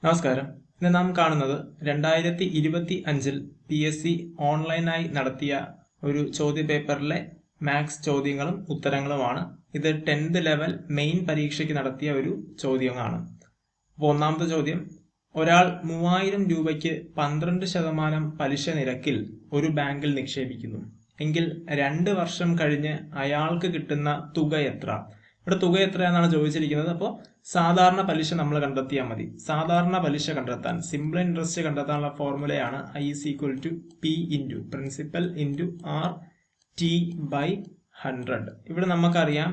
നമസ്കാരം. ഇന്ന് നാം കാണുന്നത് 2025 PSC ഓൺലൈനായി നടത്തിയ ഒരു ചോദ്യപേപ്പറിലെ മാത്സ് ചോദ്യങ്ങളും ഉത്തരങ്ങളുമാണ്. ഇത് 10th ലെവൽ മെയിൻ പരീക്ഷയ്ക്ക് നടത്തിയ ഒരു ചോദ്യമാണ്. അപ്പോൾ ഒന്നാമത്തെ ചോദ്യം, ഒരാൾ 3000 രൂപയ്ക്ക് 12% പലിശ നിരക്കിൽ ഒരു ബാങ്കിൽ നിക്ഷേപിക്കുന്നു എങ്കിൽ 2 വർഷം കഴിഞ്ഞ് അയാൾക്ക് കിട്ടുന്ന തുക എത്ര? ഇവിടെ തുക എത്രയാണെന്നാണ് ചോദിച്ചിരിക്കുന്നത്. അപ്പോൾ സാധാരണ പലിശ നമ്മൾ കണ്ടെത്തിയാൽ മതി. സാധാരണ പലിശ കണ്ടെത്താൻ, സിമ്പിൾ ഇൻട്രസ്റ്റ് കണ്ടെത്താനുള്ള ഫോർമുലയാണ് I=P into principal into RT/100. ഇവിടെ നമുക്കറിയാം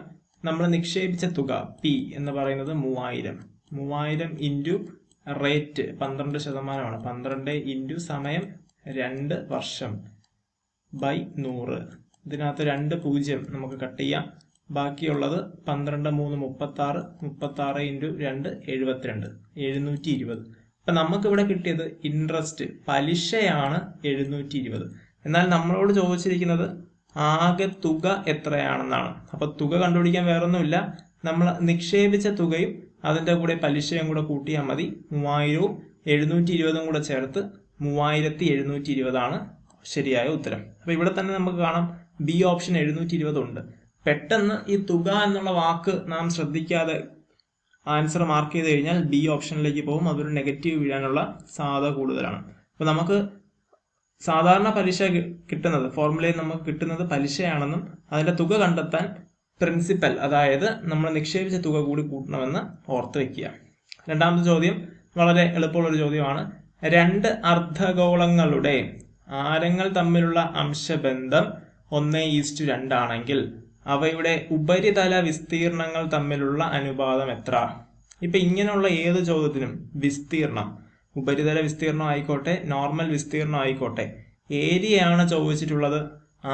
നമ്മൾ നിക്ഷേപിച്ച തുക P എന്ന് പറയുന്നത് 3000 ഇൻറ്റു റേറ്റ് 12%. 12 ഇൻറ്റു സമയം 2 വർഷം ബൈ 100. ഇതിനകത്ത് 2 0 നമുക്ക് കട്ട് ചെയ്യാം. ബാക്കിയുള്ളത് 12 3 36, 36 ഇൻറ്റു 2 72, 720. അപ്പൊ നമുക്കിവിടെ കിട്ടിയത് ഇൻട്രസ്റ്റ് പലിശയാണ് 720. എന്നാൽ നമ്മളോട് ചോദിച്ചിരിക്കുന്നത് ആകെ തുക എത്രയാണെന്നാണ്. അപ്പൊ തുക കണ്ടുപിടിക്കാൻ വേറൊന്നുമില്ല, നമ്മൾ നിക്ഷേപിച്ച തുകയും അതിന്റെ കൂടെ പലിശയും കൂടെ കൂട്ടിയാൽ മതി. 3000ഉം 720 കൂടെ ചേർത്ത് 3720 ശരിയായ ഉത്തരം. അപ്പൊ ഇവിടെ തന്നെ നമുക്ക് കാണാം ബി ഓപ്ഷൻ 720 ഉണ്ട്. പെട്ടെന്ന് ഈ തുക എന്നുള്ള വാക്ക് നാം ശ്രദ്ധിക്കാതെ ആൻസർ മാർക്ക് ചെയ്ത് കഴിഞ്ഞാൽ ബി ഓപ്ഷനിലേക്ക് പോകും. അതൊരു നെഗറ്റീവ് വീഴാനുള്ള സാധ്യത കൂടുതലാണ്. അപ്പൊ നമുക്ക് സാധാരണ പലിശ കിട്ടുന്നത്, ഫോർമുലയിൽ നമുക്ക് കിട്ടുന്നത് പലിശയാണെന്നും അതിന്റെ തുക കണ്ടെത്താൻ പ്രിൻസിപ്പൽ, അതായത് നമ്മൾ നിക്ഷേപിച്ച തുക കൂടി കൂട്ടണമെന്ന് ഓർത്ത് വെക്കുക. രണ്ടാമത്തെ ചോദ്യം വളരെ എളുപ്പമുള്ളൊരു ചോദ്യമാണ്. 2 അർദ്ധഗോളങ്ങളുടെ ആരങ്ങൾ തമ്മിലുള്ള അംശബന്ധം 1:2 ആണെങ്കിൽ അവയുടെ ഉപരിതല വിസ്തീർണങ്ങൾ തമ്മിലുള്ള അനുപാതം എത്ര? ഇപ്പൊ ഇങ്ങനെയുള്ള ഏത് ചോദ്യത്തിനും വിസ്തീർണം, ഉപരിതല വിസ്തീർണം ആയിക്കോട്ടെ, നോർമൽ വിസ്തീർണം ആയിക്കോട്ടെ, ഏരിയയാണ് ചോദിച്ചിട്ടുള്ളത്.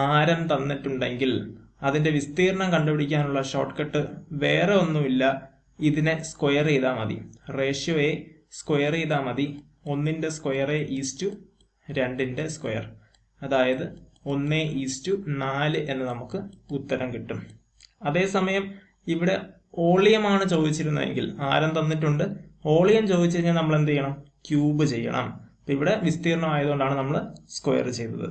ആരം തന്നിട്ടുണ്ടെങ്കിൽ അതിന്റെ വിസ്തീർണം കണ്ടുപിടിക്കാനുള്ള ഷോർട്ട് കട്ട് വേറെ ഒന്നുമില്ല, ഇതിനെ സ്ക്വയർ ചെയ്താൽ മതി. റേഷ്യോയെ സ്ക്വയർ ചെയ്താൽ മതി. 1ന്റെ സ്ക്വയർ ഈസ്റ്റു 2ന്റെ സ്ക്വയർ, അതായത് 1:4 എന്ന് നമുക്ക് ഉത്തരം കിട്ടും. അതേസമയം ഇവിടെ ഓളിയമാണ് ചോദിച്ചിരുന്നതെങ്കിൽ, ആരം തന്നിട്ടുണ്ട്, ഓളിയം ചോദിച്ചു കഴിഞ്ഞാൽ നമ്മൾ എന്ത് ചെയ്യണം? ക്യൂബ് ചെയ്യണം. ഇവിടെ വിസ്തീർണം ആയതുകൊണ്ടാണ് നമ്മൾ സ്ക്വയർ ചെയ്തത്.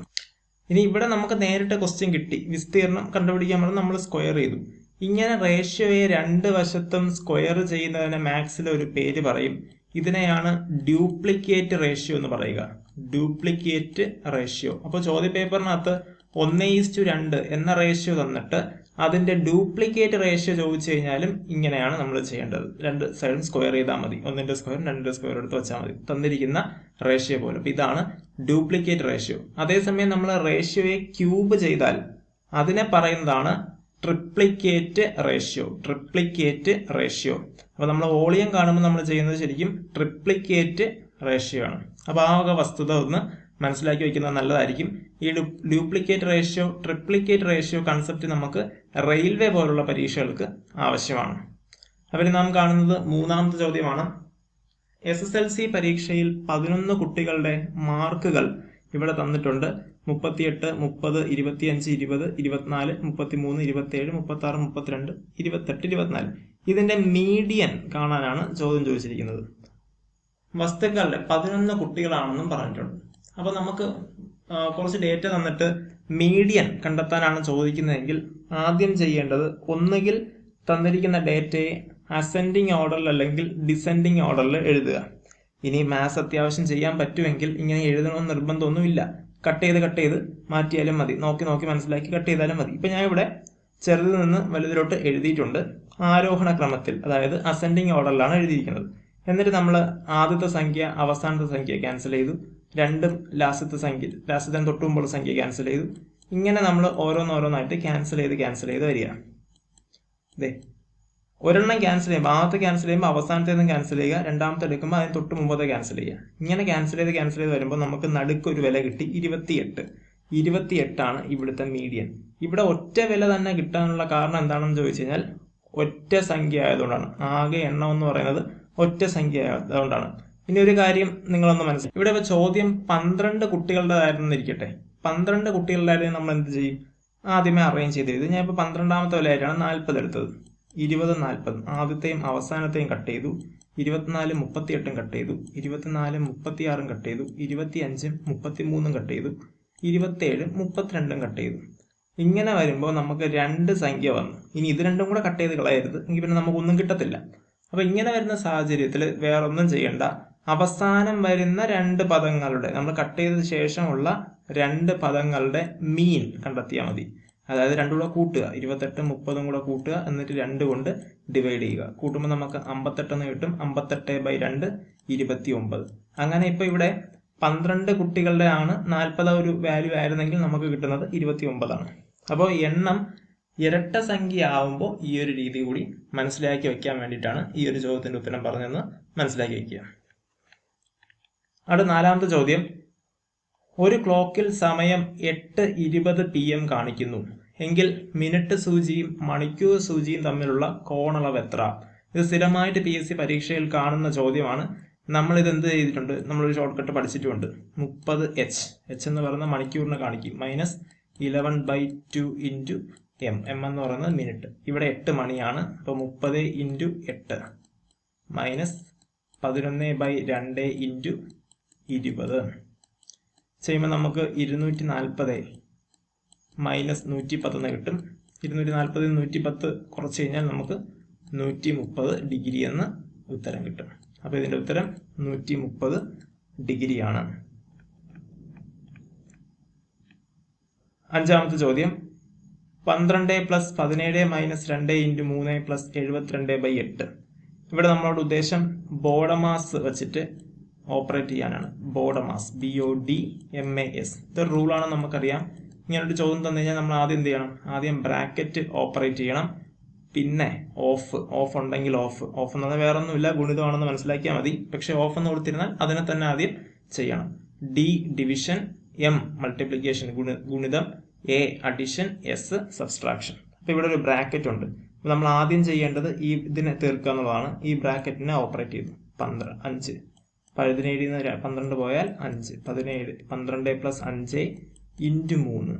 ഇനി ഇവിടെ നമുക്ക് നേരിട്ട് ക്വസ്റ്റ്യൻ കിട്ടി, വിസ്തീർണം കണ്ടുപിടിക്കാൻ പറഞ്ഞാൽ നമ്മൾ സ്ക്വയർ ചെയ്തു. ഇങ്ങനെ റേഷ്യോയെ 2 വശത്തും സ്ക്വയർ ചെയ്യുന്നതിന് മാത്സിലെ ഒരു പേര് പറയും. ഇതിനെയാണ് ഡ്യൂപ്ലിക്കേറ്റ് റേഷ്യോ എന്ന് പറയുക. Duplicate ratio. അപ്പോൾ ചോദ്യപേപ്പറിനകത്ത് 1:2 എന്ന റേഷ്യോ തന്നിട്ട് അതിന്റെ ഡ്യൂപ്ലിക്കേറ്റ് റേഷ്യോ ചോദിച്ചു കഴിഞ്ഞാലും ഇങ്ങനെയാണ് നമ്മൾ ചെയ്യേണ്ടത്. 2 സൈഡും സ്ക്വയർ ചെയ്താൽ മതി. 1ന്റെ സ്ക്വയർ 2ന്റെ സ്ക്വയർ എടുത്ത് വെച്ചാൽ മതി, തന്നിരിക്കുന്ന റേഷ്യോ പോലെ. അപ്പൊ ഇതാണ് ഡ്യൂപ്ലിക്കേറ്റ് റേഷ്യോ. അതേസമയം നമ്മൾ റേഷ്യോയെ ക്യൂബ് ചെയ്താൽ അതിനെ പറയുന്നതാണ് ട്രിപ്ലിക്കേറ്റ് റേഷ്യോ. Triplicate ratio. അപ്പൊ നമ്മൾ വോളിയം കാണുമ്പോൾ നമ്മൾ ചെയ്യുന്നത് ശരിക്കും ട്രിപ്ലിക്കേറ്റ് റേഷ്യോ ആണ്. അപ്പൊ ആ വക വസ്തുത ഒന്ന് മനസ്സിലാക്കി വെക്കുന്നത് നല്ലതായിരിക്കും. ഈ duplicate ratio, triplicate ratio concept നമുക്ക് റെയിൽവേ പോലുള്ള പരീക്ഷകൾക്ക് ആവശ്യമാണ്. അപ്പോൾ നാം കാണുന്നത് മൂന്നാമത്തെ ചോദ്യമാണ്. SSLC പരീക്ഷയിൽ 11 കുട്ടികളുടെ മാർക്കുകൾ ഇവിടെ തന്നിട്ടുണ്ട്. 38, 30, 25, 20, 24, 33, 27, 36, 32, 28, 24. ഇതിന്റെ മീഡിയൻ കാണാനാണ് ചോദ്യം ചോദിച്ചിരിക്കുന്നത്. വസ്തുക്കളുടെ 11 കുട്ടികളാണെന്നും പറഞ്ഞിട്ടുണ്ട്. അപ്പൊ നമുക്ക് കുറച്ച് ഡേറ്റ തന്നിട്ട് മീഡിയൻ കണ്ടെത്താനാണ് ചോദിക്കുന്നതെങ്കിൽ ആദ്യം ചെയ്യേണ്ടത് ഒന്നുകിൽ തന്നിരിക്കുന്ന ഡേറ്റയെ അസെൻഡിങ് ഓർഡറിൽ അല്ലെങ്കിൽ ഡിസെൻഡിങ് ഓർഡറിൽ എഴുതുക. ഇനി മാത്സ് അത്യാവശ്യം ചെയ്യാൻ പറ്റുമെങ്കിൽ ഇങ്ങനെ എഴുതണമെന്ന് നിർബന്ധമൊന്നുമില്ല. കട്ട് ചെയ്ത് മാറ്റിയാലും മതി. നോക്കി മനസ്സിലാക്കി കട്ട് ചെയ്താലും മതി. ഇപ്പൊ ഞാൻ ഇവിടെ ചെറുതിൽ നിന്ന് വലുതിലോട്ട് എഴുതിയിട്ടുണ്ട്. ആരോഹണ ക്രമത്തിൽ, അതായത് അസെൻഡിങ് ഓർഡറിലാണ് എഴുതിയിരിക്കുന്നത്. എന്നിട്ട് നമ്മൾ ആദ്യത്തെ സംഖ്യ അവസാനത്തെ സംഖ്യ ക്യാൻസൽ ചെയ്തു. രണ്ടും ലാസ്റ്റത്തെ തൊട്ട് മുമ്പുള്ള സംഖ്യ ക്യാൻസൽ ചെയ്തു. ഇങ്ങനെ നമ്മൾ ഓരോന്നോരോന്നായിട്ട് ക്യാൻസൽ ചെയ്ത് വരിക. അതെ, ഒരെണ്ണം ക്യാൻസൽ ചെയ്യുമ്പോൾ ആദ്യത്തെ ക്യാൻസൽ ചെയ്യുമ്പോൾ അവസാനത്തേതും ക്യാൻസൽ ചെയ്യുക, രണ്ടാമത്തെ എടുക്കുമ്പോൾ അതിന് തൊട്ട് മുമ്പത്തെ ക്യാൻസൽ ചെയ്യുക. ഇങ്ങനെ ക്യാൻസൽ ചെയ്ത് വരുമ്പോൾ നമുക്ക് നടുക്കൊരു വില കിട്ടി 28. 28 ഇവിടുത്തെ മീഡിയൻ. ഇവിടെ ഒറ്റ വില തന്നെ കിട്ടാനുള്ള കാരണം എന്താണെന്ന് ചോദിച്ചു കഴിഞ്ഞാൽ ഒറ്റ സംഖ്യ ആയതുകൊണ്ടാണ്. ആകെ എണ്ണം എന്ന് പറയുന്നത് ഒറ്റ സംഖ്യ ആയതുകൊണ്ടാണ്. ഇനി ഒരു കാര്യം നിങ്ങളൊന്ന് മനസ്സിലാക്കി, ഇവിടെ ഇപ്പൊ ചോദ്യം 12 കുട്ടികളുടേതായിരുന്നിരിക്കട്ടെ. 12 കുട്ടികളുടെ നമ്മൾ എന്ത് ചെയ്യും? ആദ്യമേ അറേഞ്ച് ചെയ്ത് എഴുതി. ഞാൻ ഇപ്പൊ 12ാമത്തെ വിലയായിട്ടാണ് 40 എടുത്തത്. 20, 40 ആദ്യത്തെയും അവസാനത്തെയും കട്ട് ചെയ്തു. 24 38 കട്ട് ചെയ്തു, 24 36 കട്ട് ചെയ്തു, 25 33 കട്ട് ചെയ്തു, 27 32 കട്ട് ചെയ്തു. ഇങ്ങനെ വരുമ്പോൾ നമുക്ക് 2 സംഖ്യ വന്നു. ഇനി ഇത് രണ്ടും കൂടെ കട്ട് ചെയ്ത് കളയരുത്, എങ്കിൽ പിന്നെ നമുക്കൊന്നും കിട്ടത്തില്ല. അപ്പൊ ഇങ്ങനെ വരുന്ന സാഹചര്യത്തിൽ വേറൊന്നും ചെയ്യണ്ട. അവസാനം വരുന്ന 2 പദങ്ങളുടെ, നമ്മൾ കട്ട് ചെയ്തതിനു ശേഷമുള്ള 2 പദങ്ങളുടെ മീൻ കണ്ടെത്തിയാൽ മതി. അതായത് 2 കൂടെ കൂട്ടുക, 28 30 കൂടെ കൂട്ടുക, എന്നിട്ട് 2 കൊണ്ട് ഡിവൈഡ് ചെയ്യുക. കൂട്ടുമ്പോൾ നമുക്ക് 58 എന്ന് കിട്ടും. 58/2 29. അങ്ങനെ ഇപ്പൊ ഇവിടെ 12 കുട്ടികളുടെ ആണ് 40 ഒരു വാല്യൂ ആയിരുന്നെങ്കിൽ നമുക്ക് കിട്ടുന്നത് 29 ആണ്. അപ്പോൾ എണ്ണം ഇരട്ട സംഖ്യ ആവുമ്പോൾ ഈ ഒരു രീതി കൂടി മനസ്സിലാക്കി വെക്കാൻ വേണ്ടിയിട്ടാണ് ഈ ഒരു ചോദ്യത്തിന്റെ ഉത്തരം പറഞ്ഞതെന്ന് മനസ്സിലാക്കി വെക്കുക. അടുത്ത 4ാമത്തെ ചോദ്യം, ഒരു ക്ലോക്കിൽ സമയം 8:20 PM കാണിക്കുന്നു എങ്കിൽ മിനിറ്റ് സൂചിയും മണിക്കൂർ സൂചിയും തമ്മിലുള്ള കോണളവ് എത്ര? ഇത് സ്ഥിരമായിട്ട് PSC പരീക്ഷയിൽ കാണുന്ന ചോദ്യമാണ്. നമ്മൾ ഇത് എന്ത് ചെയ്തിട്ടുണ്ട്, നമ്മളൊരു ഷോർട്ട് കട്ട് പഠിച്ചിട്ടുണ്ട്. 30H എന്ന് പറയുന്ന മണിക്കൂറിനെ കാണിക്കും, -11/2 × M എന്ന് പറയുന്നത് മിനിറ്റ്. ഇവിടെ 8 മണിയാണ്, അപ്പൊ 30 × 8 -11/2 × 20 ചെയ്യുമ്പോൾ നമുക്ക് 240 -110 എന്ന് കിട്ടും. 240 110 കുറച്ച് കഴിഞ്ഞാൽ നമുക്ക് 130 ഡിഗ്രി എന്ന് ഉത്തരം കിട്ടും. അപ്പൊ ഇതിന്റെ ഉത്തരം 130 ഡിഗ്രിയാണ്. 5ാമത്തെ ചോദ്യം, 12 + 17 - 2 × 3 + 72/8. ഇവിടെ നമ്മളോട് ഉദ്ദേശം ബോഡമാസ് വെച്ചിട്ട് ഓപ്പറേറ്റ് ചെയ്യാനാണ്. ബോഡമാസ്, BODMAS. ഇതൊരു റൂളാണ്, നമുക്കറിയാം. ഇങ്ങനൊരു ചോദ്യം തന്നു കഴിഞ്ഞാൽ നമ്മൾ ആദ്യം എന്ത് ചെയ്യണം? ആദ്യം ബ്രാക്കറ്റ് ഓപ്പറേറ്റ് ചെയ്യണം, പിന്നെ ഓഫ് ഉണ്ടെങ്കിൽ ഓഫ് എന്ന് പറഞ്ഞാൽ വേറെ ഒന്നുമില്ല, ഗുണിതമാണെന്ന് മനസ്സിലാക്കിയാൽ മതി. പക്ഷെ ഓഫ് എന്ന് കൊടുത്തിരുന്നാൽ അതിനെ തന്നെ ആദ്യം ചെയ്യണം. D ഡിവിഷൻ, M മൾട്ടിപ്ലിക്കേഷൻ ഗുണിതം, A അഡിഷൻ, S സബ്സ്ട്രാക്ഷൻ. അപ്പൊ ഇവിടെ ഒരു ബ്രാക്കറ്റ് ഉണ്ട്. നമ്മൾ ആദ്യം ചെയ്യേണ്ടത് ഇതിനെ തീർക്കുക എന്നുള്ളതാണ്. ഈ ബ്രാക്കറ്റിനെ ഓപ്പറേറ്റ് ചെയ്തു. 5 17 12 പോയാൽ 5, 17 12 + 5 × 3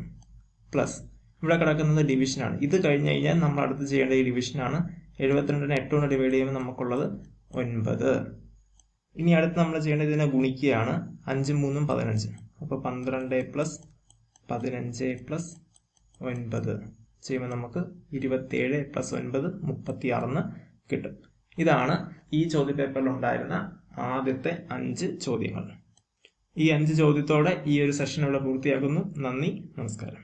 പ്ലസ് ഇവിടെ കിടക്കുന്നത് ഡിവിഷനാണ്. ഇത് കഴിഞ്ഞ് കഴിഞ്ഞാൽ നമ്മൾ അടുത്ത് ചെയ്യേണ്ട ഈ ഡിവിഷനാണ്. 72നെ 8 കൊണ്ട് ഡിവൈഡ് ചെയ്യുമ്പോൾ നമുക്കുള്ളത് 9. ഇനി അടുത്ത് നമ്മൾ ചെയ്യേണ്ടത് ഇതിനെ ഗുണിക്കുകയാണ്. 5 3 15. അപ്പൊ 12 + 15 + 9 ചെയ്യുമ്പോൾ നമുക്ക് 27 + 9 36 കിട്ടും. ഇതാണ് ഈ ചോദ്യപേപ്പറിൽ ഉണ്ടായിരുന്ന ആദ്യത്തെ 5 ചോദ്യങ്ങൾ. ഈ 5 ചോദ്യത്തോടെ ഈ ഒരു സെഷൻ ഇവിടെ പൂർത്തിയാക്കുന്നു. നന്ദി, നമസ്കാരം.